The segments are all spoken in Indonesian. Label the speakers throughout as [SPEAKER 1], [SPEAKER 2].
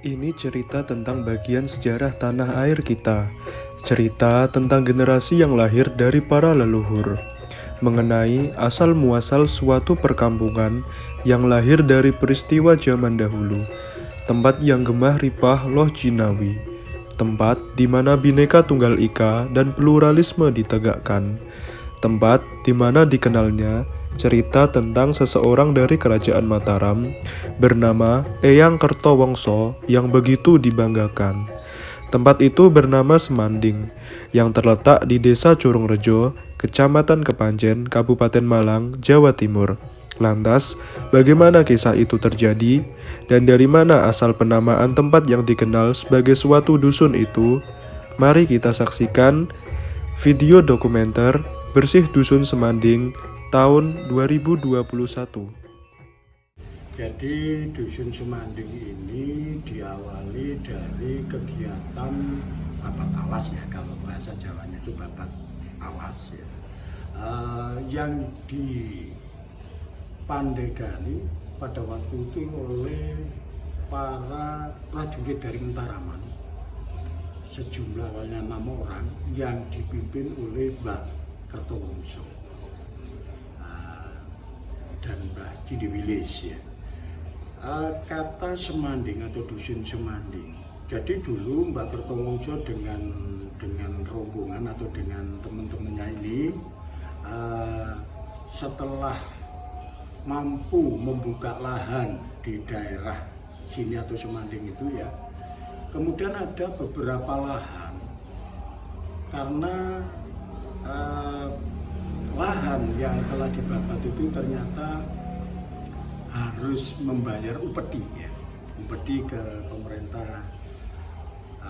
[SPEAKER 1] Ini cerita tentang bagian sejarah tanah air kita. Cerita tentang generasi yang lahir dari para leluhur. Mengenai asal-muasal suatu perkampungan yang lahir dari peristiwa zaman dahulu. Tempat yang gemah ripah loh Jinawi. Tempat di mana Bhinneka Tunggal Ika dan pluralisme ditegakkan. Tempat di mana dikenalnya cerita tentang seseorang dari Kerajaan Mataram bernama Eyang Kertowongso yang begitu dibanggakan. Tempat itu bernama Semanding, yang terletak di Desa Curungrejo, Kecamatan Kepanjen, Kabupaten Malang, Jawa Timur. Lantas, bagaimana kisah itu terjadi? Dan dari mana asal penamaan tempat yang dikenal sebagai suatu dusun itu? Mari kita saksikan video dokumenter Bersih Dusun Semanding tahun 2021.
[SPEAKER 2] Jadi Dusun Semanding ini diawali dari kegiatan babat alas ya, kalau bahasa Jawanya itu babat alas ya, yang dipandegani pada waktu itu oleh para prajurit dari Mentaraman, sejumlah awalnya 6 orang yang dipimpin oleh Mbah Kertowongso dan Mbah Cidiwilis ya. Kata Semanding atau Dusun Semanding. Jadi dulu Mbak Kertowongso dengan rombongan atau dengan teman-temannya ini setelah mampu membuka lahan di daerah sini atau Semanding itu ya, kemudian ada beberapa lahan karena lahan yang telah dibabat itu ternyata harus membayar upeti ya, upeti ke pemerintah,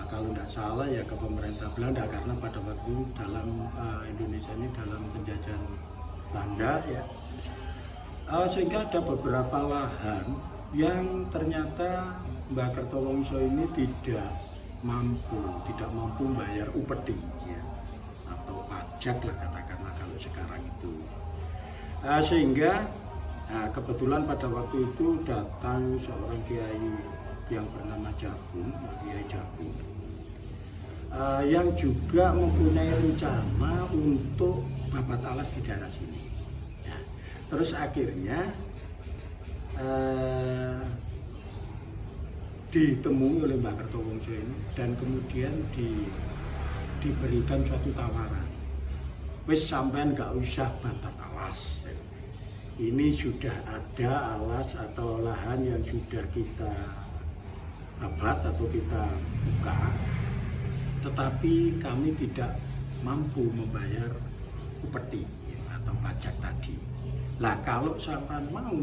[SPEAKER 2] kalau tidak salah ya ke pemerintah Belanda, karena pada waktu dalam Indonesia ini dalam penjajahan Belanda ya, sehingga ada beberapa lahan yang ternyata Mbah Kertowongso ini tidak mampu membayar upeti ya, atau pajak lah katakanlah kalau sekarang itu, sehingga kebetulan pada waktu itu datang seorang kiai yang bernama Jagung, Kiai Jagung, yang juga mempunyai rencana untuk babat alas di daerah sini. Ya. Terus akhirnya ditemui oleh Mbah Kertowongso ini dan kemudian diberikan suatu tawaran. Wis sampean gak usah babat alas. Ini sudah ada alas atau lahan yang sudah kita babat atau kita buka, tetapi kami tidak mampu membayar upeti atau pajak tadi. Lah kalau sampan mau,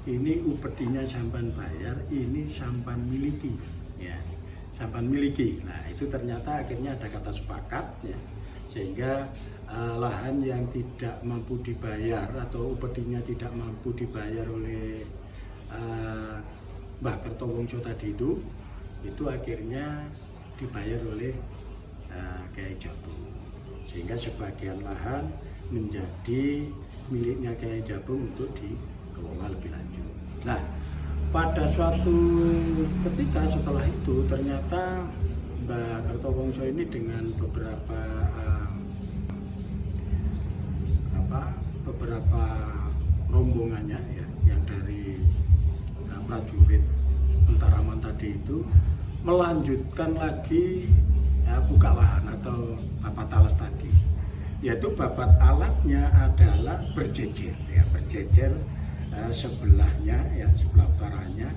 [SPEAKER 2] ini upetinya sampan bayar, ini sampan miliki ya, sampan miliki. Nah itu ternyata akhirnya ada kata sepakat ya, sehingga lahan yang tidak mampu dibayar atau upetinya tidak mampu dibayar oleh Mbah Kertowongso tadi itu akhirnya dibayar oleh Kiai Jagung, sehingga sebagian lahan menjadi miliknya Kiai Jagung untuk dikelola lebih lanjut. Nah pada suatu ketika setelah itu ternyata Mbah Kertowongso ini dengan beberapa rombongannya ya, yang dari prajurit Mentaraman tadi itu melanjutkan lagi buka lahan atau babat alas tadi, yaitu babat alasnya adalah berjejer ya, berjejer sebelahnya ya, sebelah utaranya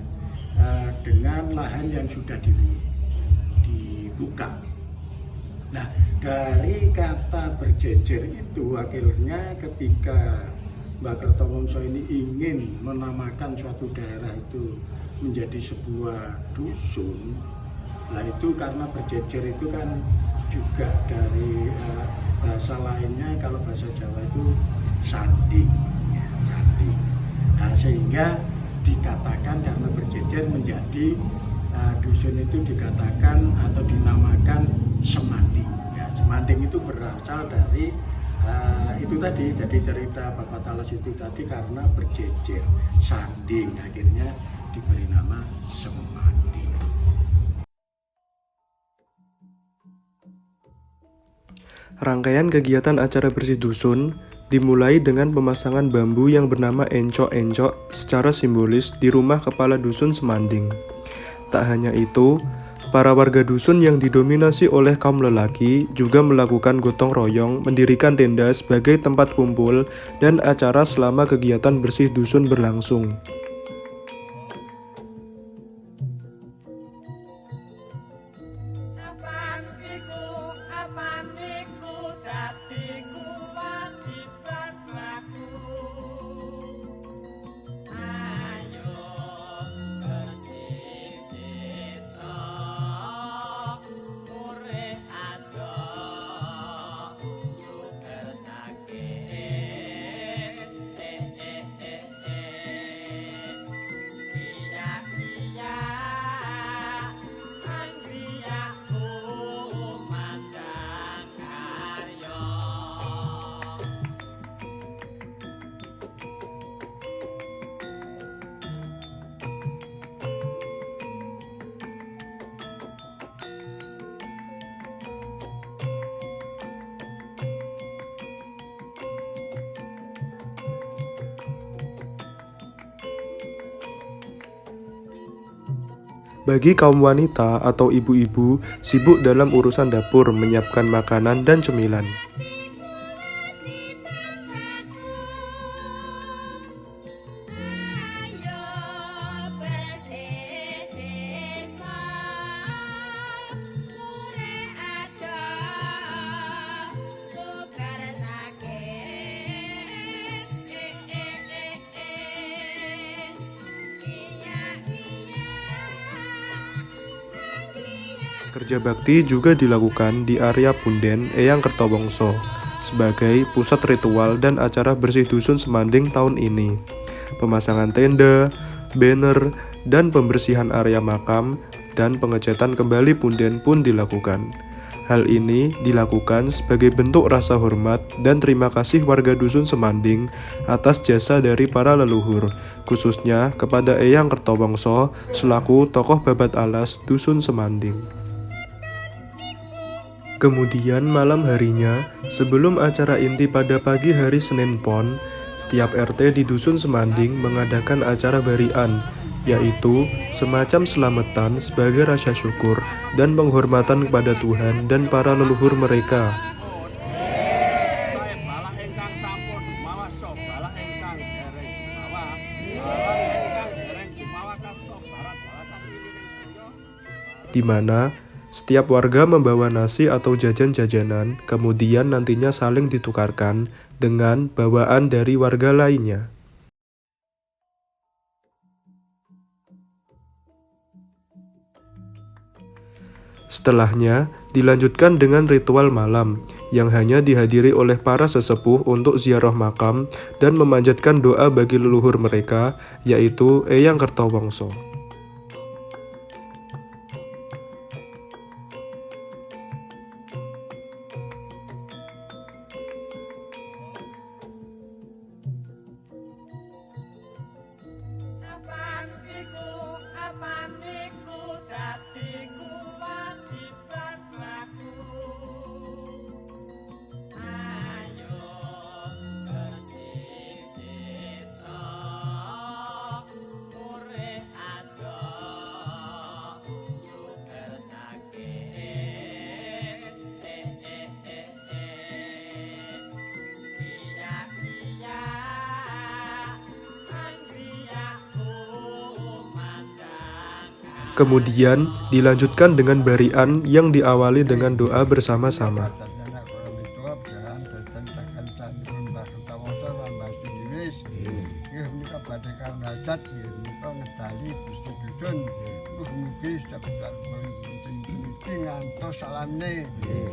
[SPEAKER 2] dengan lahan yang sudah dibuka. Nah, dari kata berjejer itu akhirnya ketika Mbah Kertowongso ini ingin menamakan suatu daerah itu menjadi sebuah dusun. Nah itu karena berjejer itu kan juga dari bahasa lainnya, kalau bahasa Jawa itu sanding ya, sanding. Nah, sehingga dikatakan karena berjejer menjadi dusun itu dikatakan atau dinamakan Semanding. Ya, Semanding itu berasal dari itu tadi, jadi cerita babat alas itu tadi karena berjejer sanding akhirnya diberi nama Semanding.
[SPEAKER 1] Rangkaian kegiatan acara bersih dusun dimulai dengan pemasangan bambu yang bernama encok-encok secara simbolis di rumah kepala dusun Semanding. Tak hanya itu, para warga dusun yang didominasi oleh kaum lelaki juga melakukan gotong royong mendirikan tenda sebagai tempat kumpul dan acara selama kegiatan bersih dusun berlangsung.
[SPEAKER 3] Apan iku dadi kewajiban laku. Ayo bersih desa, urip adoh, suker sakit. Iya, anggriyaku mandang karya.
[SPEAKER 1] Bagi kaum wanita atau ibu-ibu sibuk dalam urusan dapur menyiapkan makanan dan cemilan.
[SPEAKER 3] Ayo bersih desa, urip adoh, suker sakit.
[SPEAKER 1] Kerja bakti juga dilakukan di area Punden Eyang Kertowongso sebagai pusat ritual dan acara bersih dusun Semanding tahun ini. Pemasangan tenda, banner, dan pembersihan area makam dan pengecatan kembali punden pun dilakukan. Hal ini dilakukan sebagai bentuk rasa hormat dan terima kasih warga dusun Semanding atas jasa dari para leluhur, khususnya kepada Eyang Kertowongso selaku tokoh babat alas dusun Semanding. Kemudian malam harinya, sebelum acara inti pada pagi hari Senin Pon, setiap RT di Dusun Semanding mengadakan acara barian, yaitu semacam selamatan sebagai rasa syukur dan penghormatan kepada Tuhan dan para leluhur mereka.
[SPEAKER 4] Balah ingkang sampun mawas balah ingkang dereng mawa balah ingkang dereng mawa kathok barat balasan wilining donya
[SPEAKER 1] Di mana setiap warga membawa nasi atau jajan-jajanan, kemudian nantinya saling ditukarkan dengan bawaan dari warga lainnya. Setelahnya, dilanjutkan dengan ritual malam, yang hanya dihadiri oleh para sesepuh untuk ziarah makam dan memanjatkan doa bagi leluhur mereka, yaitu Eyang Kertowongso.
[SPEAKER 3] Apan iku dadi kewajiban laku. Ayo bersih desa, urip adoh, suker sakit. Iya, anggriyaku mandang.
[SPEAKER 1] Kemudian dilanjutkan dengan barian yang diawali dengan doa bersama-sama.
[SPEAKER 5] Salamne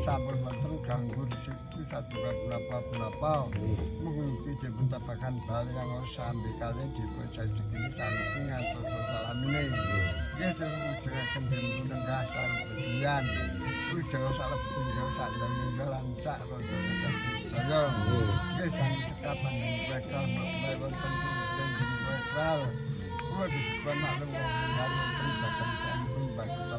[SPEAKER 5] sampun wonten ganggu disiku satunggal punapa mugi dipun-tapakan bali yang sambe kali dipun sajikini saking ngantos salamne nggih terus kendhen nenggah salujian ujar salah tunjuk sadaya lancar saya nggih sami sekapan bekal mawon tentu den bekal kuwi disebut maklum wong hari bakal sampun bakal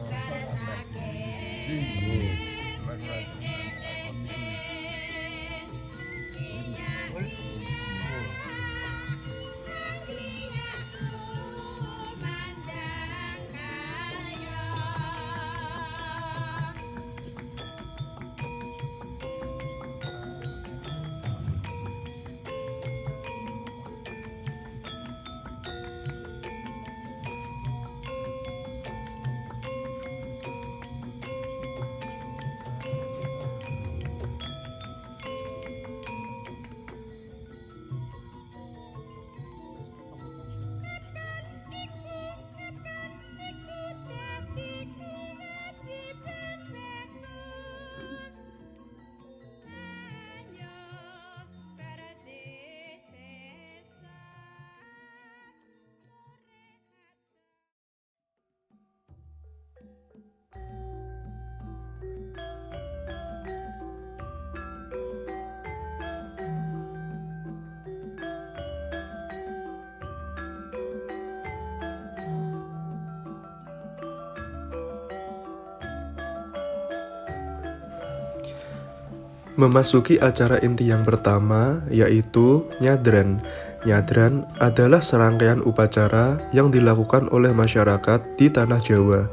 [SPEAKER 1] Memasuki acara inti yang pertama, yaitu nyadran. Nyadran adalah serangkaian upacara yang dilakukan oleh masyarakat di tanah Jawa.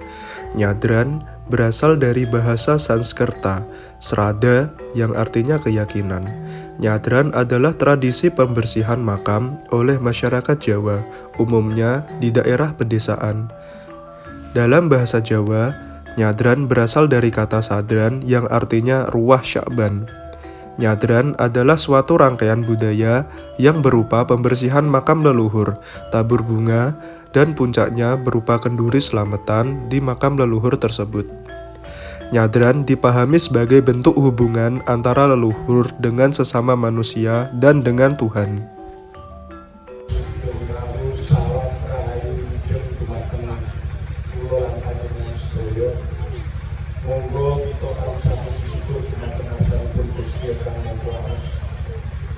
[SPEAKER 1] Nyadran berasal dari bahasa Sanskerta, srada yang artinya keyakinan. Nyadran adalah tradisi pembersihan makam oleh masyarakat Jawa, umumnya di daerah pedesaan. Dalam bahasa Jawa, nyadran berasal dari kata sadran yang artinya ruah Sya'ban. Nyadran adalah suatu rangkaian budaya yang berupa pembersihan makam leluhur, tabur bunga, dan puncaknya berupa kenduri selamatan di makam leluhur tersebut. Nyadran dipahami sebagai bentuk hubungan antara leluhur dengan sesama manusia dan dengan Tuhan.
[SPEAKER 6] Monggo kita sama-sama bersyukur dumateng asmanipun Gusti Kang Maha Kuwasa.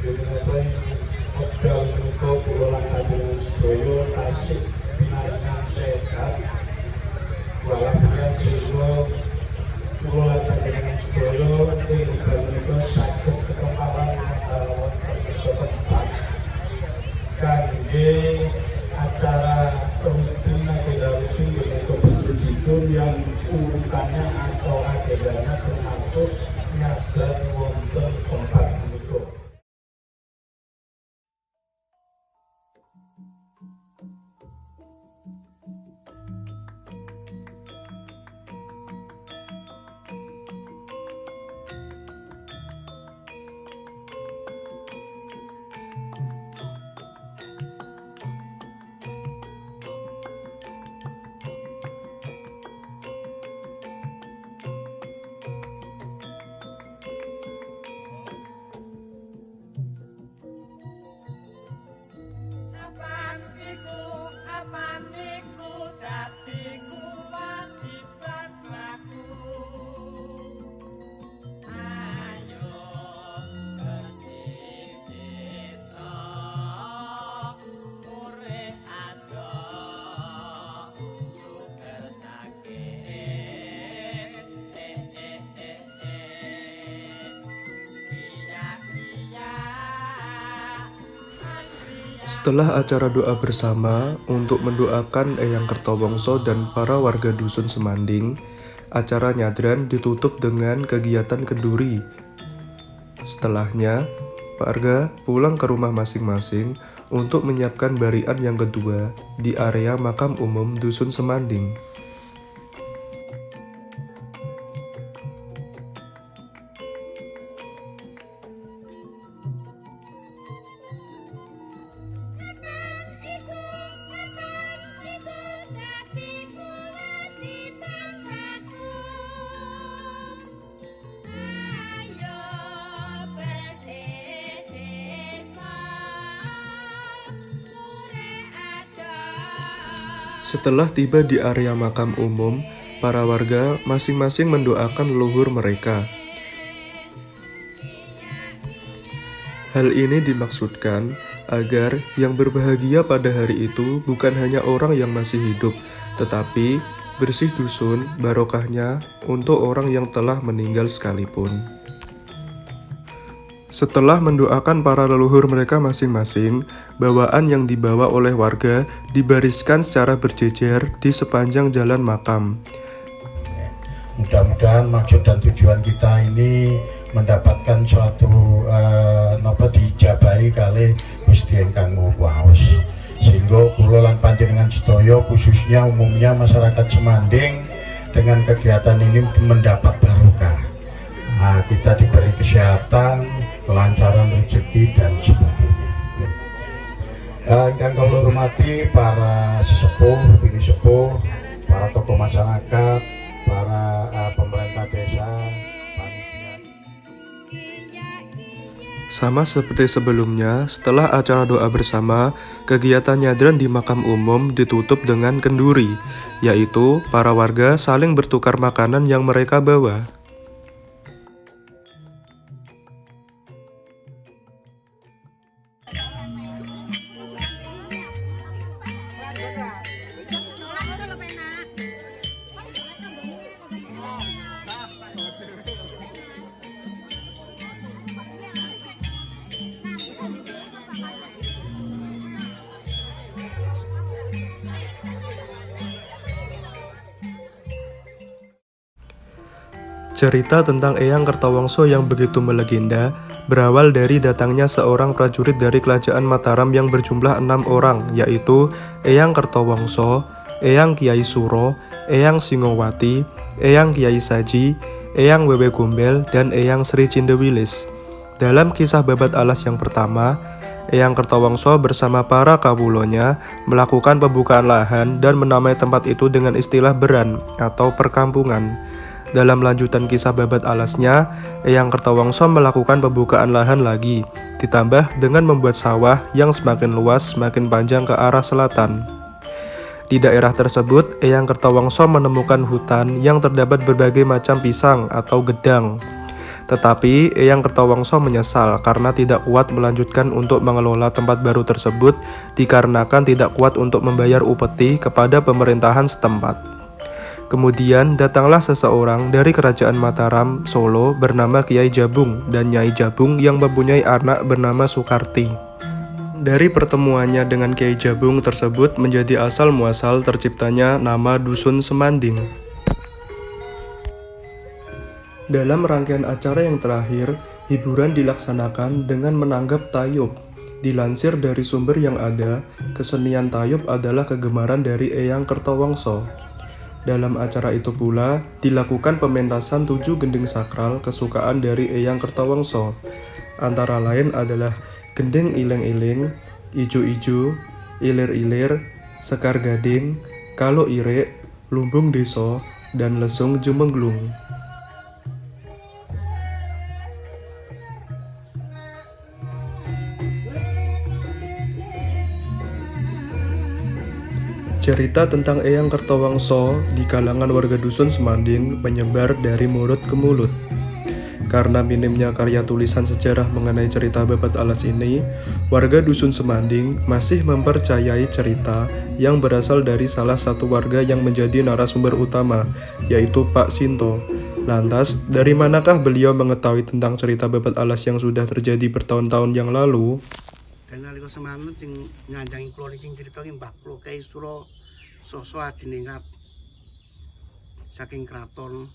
[SPEAKER 6] Dinten wekdal menika kula lan panjenengan sedaya tasih pinaringan sehat. Walaupun jiwa kula lan panjenengan sedaya ing wekdal menika saged keteparan tempat kangge acara rutin agenda rutin menika betul-betul yang urutannya atau agendanya termasuk nyadran wonten tempat menika.
[SPEAKER 3] Apan iku dadi kewajiban laku. Ayo bersih desa, urip adoh, suker sakit.
[SPEAKER 1] Setelah acara doa bersama untuk mendoakan Eyang Kertowongso dan para warga dusun Semanding, acara nyadran ditutup dengan kegiatan kenduri. Setelahnya, warga pulang ke rumah masing-masing untuk menyiapkan barian yang kedua di area makam umum dusun Semanding. Setelah tiba di area makam umum, para warga masing-masing mendoakan leluhur mereka. Hal ini dimaksudkan agar yang berbahagia pada hari itu bukan hanya orang yang masih hidup, tetapi bersih dusun barokahnya untuk orang yang telah meninggal sekalipun. Setelah mendoakan para leluhur mereka masing-masing, bawaan yang dibawa oleh warga dibariskan secara berjejer di sepanjang jalan makam.
[SPEAKER 6] Mudah-mudahan maksud dan tujuan kita ini mendapatkan suatu dijabahi kali Gusti Ingkang Maha Kuwasa. Sehingga kula lan panjenengan sedaya khususnya umumnya masyarakat Semanding dengan kegiatan ini mendapat barokah. Nah, kita diberi kesehatan, kelancaran rezeki dan sebagainya. Yang kami hormati para sesepuh, bini sepuh, para tokoh masyarakat, para pemerintah desa, panitia.
[SPEAKER 1] Sama seperti sebelumnya, setelah acara doa bersama, kegiatan nyadran di makam umum ditutup dengan kenduri, yaitu para warga saling bertukar makanan yang mereka bawa. Cerita tentang Eyang Kertawangsa yang begitu melegenda berawal dari datangnya seorang prajurit dari Kerajaan Mataram yang berjumlah 6 orang, yaitu Eyang Kertawangsa, Eyang Kyai Suro, Eyang Singowati, Eyang Kyai Saji, Eyang Wewe Gombel, dan Eyang Sri Cindewilis. Dalam kisah Babat Alas yang pertama, Eyang Kertawangsa bersama para kawulonya melakukan pembukaan lahan dan menamai tempat itu dengan istilah beran atau perkampungan. Dalam lanjutan kisah Babat Alasnya, Eyang Kertawangsa melakukan pembukaan lahan lagi, ditambah dengan membuat sawah yang semakin luas semakin panjang ke arah selatan. Di daerah tersebut, Eyang Kertawangsa menemukan hutan yang terdapat berbagai macam pisang atau gedang. Tetapi Eyang Kertawangsa menyesal karena tidak kuat melanjutkan untuk mengelola tempat baru tersebut dikarenakan tidak kuat untuk membayar upeti kepada pemerintahan setempat. Kemudian datanglah seseorang dari Kerajaan Mataram, Solo bernama Kiai Jabung dan Nyai Jabung yang mempunyai anak bernama Sukarti. Dari pertemuannya dengan Kiai Jabung tersebut menjadi asal muasal terciptanya nama Dusun Semanding. Dalam rangkaian acara yang terakhir, hiburan dilaksanakan dengan menanggap tayub. Dilansir dari sumber yang ada, kesenian tayub adalah kegemaran dari Eyang Kertawangsa. Dalam acara itu pula dilakukan pementasan 7 gending sakral kesukaan dari Eyang Kertawangsa. Antara lain adalah gending ileng-ileng, ijo-ijo, ilir-ilir, sekar gading, kalo irik, lumbung deso, dan lesung jumenglung. Cerita tentang Eyang Kertawangsa di kalangan warga Dusun Semanding menyebar dari mulut ke mulut. Karena minimnya karya tulisan sejarah mengenai cerita Babat Alas ini, warga Dusun Semanding masih mempercayai cerita yang berasal dari salah satu warga yang menjadi narasumber utama, yaitu Pak Sinto. Lantas, dari manakah beliau mengetahui tentang cerita Babat Alas yang sudah terjadi bertahun-tahun yang lalu?
[SPEAKER 7] Dan nalika semanten sing nyanjangi kula niki crita ki Mbah Klo Kyai Suro Soso Adiningrat saking kraton.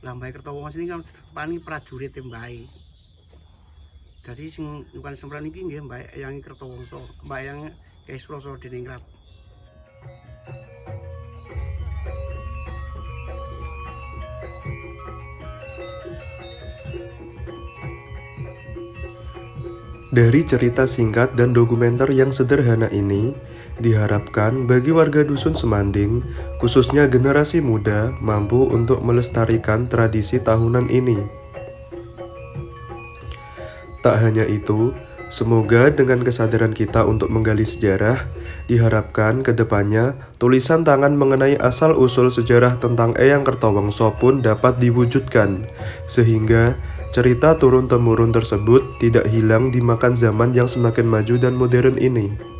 [SPEAKER 7] Lah Mbah Kertawangsa niki kan pani prajurit mbahe. Dadi sing nyukan semran iki nggih Mbah Eyang Kertawangsa, Mbah Eyang Kyai Suro Soso Adiningrat.
[SPEAKER 1] Dari cerita singkat dan dokumenter yang sederhana ini, diharapkan bagi warga Dusun Semanding, khususnya generasi muda, mampu untuk melestarikan tradisi tahunan ini. Tak hanya itu, semoga dengan kesadaran kita untuk menggali sejarah, diharapkan ke depannya tulisan tangan mengenai asal-usul sejarah tentang Eyang Kertawangsa pun dapat diwujudkan, sehingga cerita turun-temurun tersebut tidak hilang dimakan zaman yang semakin maju dan modern ini.